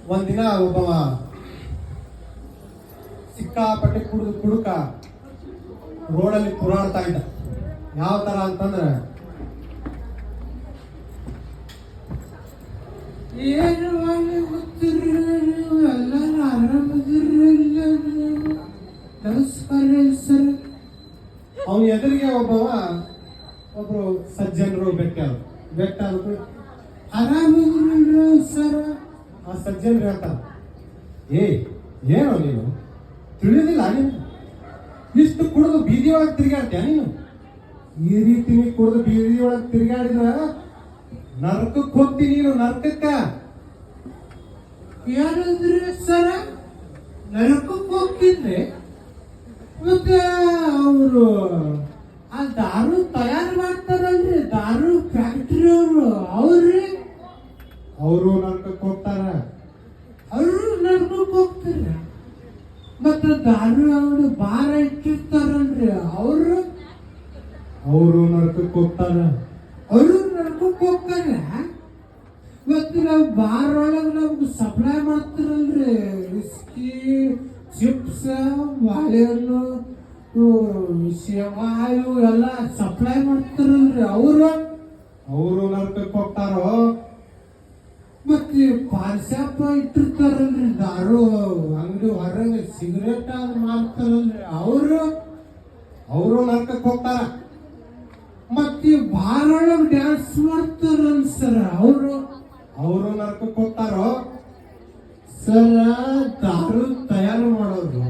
ಒಂದಿನ ಒಬ್ಬವ ಸಿಕ್ಕಾಪಟ್ಟೆ ಕುಡುಕ ರೋಡಲ್ಲಿ ತುರಾಡ್ತಾ ಇದ್ದ. ಯಾವ ತರ ಅಂತಂದ್ರೆ, ಏನು ಗೊತ್ತಿರ್ರಿ, ಎಲ್ಲರೂ ಆರಾಮದಿರಲಿಲ್ಲ. ನಮಸ್ಕಾರ ಸರ್. ಅವನ ಎದುರಿಗೆ ಒಬ್ರು ಸಜ್ಜನರು ಬೆಟ್ಟಾದ್ರು ಆರಾಮದಿರಲಿಲ್ಲ ಸರ್. ಆ ಸಜ್ಜನರು ಹೇಳ್ತಾರ, ಏನೋ ನೀನು ತಿಳಿದಿಲ್ಲ, ನೀನು ಇಷ್ಟು ಕುಡಿದು ಬೀದಿ ಒಳಗೆ ತಿರುಗಾಡ್ತೀಯ ನೀನು? ಈ ರೀತಿ ನೀ ಕುಡಿದು ಬೀದಿ ಒಳಗೆ ತಿರುಗಾಡಿದ್ರ ನರಕಕ್ಕೆ ಹೋಗ್ತೀನಿ ನೀನು, ನರಕಕ್ಕ. ಏನಂದ್ರಿ ಸರ? ನರಕಕ್ಕೆ ಹೋಗ್ತಿದ್ರೆ ಮತ್ತೆ ಅವರು ಆ ದಾರು ತಯಾರು ಮಾಡ್ತಾರಲ್ರಿ, ದಾರು ಫ್ಯಾಕ್ಟ್ರಿ ಅವರು ನರಕಕ್ಕೆ ಹೋಗ್ತಾರ. ಅವರು ನರಕಕ್ಕೆ ಹೋಗ್ತಾರ. ಮತ್ತೆ ದಾರು ಅವರು ಬಾರ ಇಟ್ಟಿರ್ತಾರಲ್ರಿ, ಅವರು ನರಕಕ್ಕೆ ಹೋಗ್ತಾರ. ಅವರು ನರಕಕ್ಕೆ ಹೋಗ್ತಾರ. ಮತ್ತೆ ನಾವು ಬಾರ್ ಒಳಗೆ ನಮ್ಗೆ ಸಪ್ಲೈ ಮಾಡ್ತಾರಲ್ರಿ, ವಿಸ್ಕಿ, ಚಿಪ್ಸ್, ಬಾಳೆಹಣ್ಣು, ಶೇವಾ ಇವು ಎಲ್ಲ ಸಪ್ಲೈ ಮಾಡ್ತಾರಲ್ರಿ, ಅವರು ನರಕಕ್ಕೆ ಹೋಗ್ತಾರೋ. ಮತ್ತೆ ಪಾನ್ ಶಾಪ್ ಇಟ್ಟಿರ್ತಾರಲ್ರಿ, ದಾರು ಅಂಗಡಿ ಹೊರಗೆ ಸಿಗರೇಟ್ ಮಾಡ್ತಾರಲ್ರಿ, ಅವರು ನರಕಕ್ಕೆ ಹೋಗ್ತಾರ. ಮತ್ತೆ ಬಾರ್ ಒಳಗೆ ಡ್ಯಾನ್ಸ್ ಮಾಡ್ತಾರಲ್ ಸರ್, ಅವರು ನರಕಕ್ಕೆ ಹೋಗ್ತಾರೋ. ಸರ್, ದಾರು ತಯಾರು ಮಾಡೋರು,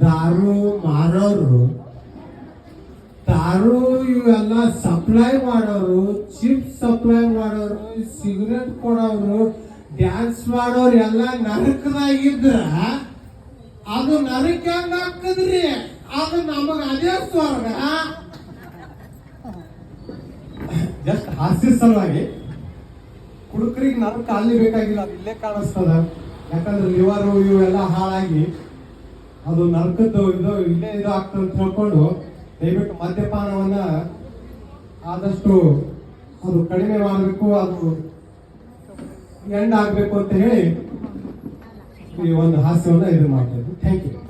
ದಾರು ಮಾರೋರು, ದಾರು ಇವೆಲ್ಲ ಸಪ್ಲೈ ಮಾಡೋರು, ಚಿಪ್ಸ್ ಸಪ್ಲೈ ಮಾಡೋರು, ಸಿಗರೇಟ್ ಕೊಡೋರು, ಡ್ಯಾನ್ಸ್ ಮಾಡೋರು ಎಲ್ಲ ನರಕದಾಗಿದ್ರ ಅದು ನರಕ ಹೆಂಗ ಹಾಕದ್ರಿ? ಅದು ನಮಗ ಅದೇ ಸ್ವರ್ಗ. ಜಸ್ಟ್ ಹಾಸ್ಯ ಸಲುವಾಗಿ ಕುಡುಕರಿಗೆ ನರಕ ಅಲ್ಲಿ ಬೇಕಾಗಿಲ್ಲ, ಅದು ಇಲ್ಲೇ ಕಾಣಿಸ್ತದ. ಯಾಕಂದ್ರೆ ಲಿವರು ಇವೆಲ್ಲ ಹಾಳಾಗಿ ಅದು ನರಕದ್ದು ಇಲ್ಲೇ ಇದು ಆಗ್ತದೆ ಅಂತ ಹೇಳ್ಕೊಂಡು ದಯವಿಟ್ಟು ಮದ್ಯಪಾನವನ್ನ ಆದಷ್ಟು ಅದು ಕಡಿಮೆ ಮಾಡಬೇಕು, ಅದು ಎಂಡ್ ಆಗ್ಬೇಕು ಅಂತ ಹೇಳಿ ಈ ಒಂದು ಹಾಸ್ಯವನ್ನ ಇದು ಮಾಡ್ತಾ ಇದ್ವಿ. Thank you.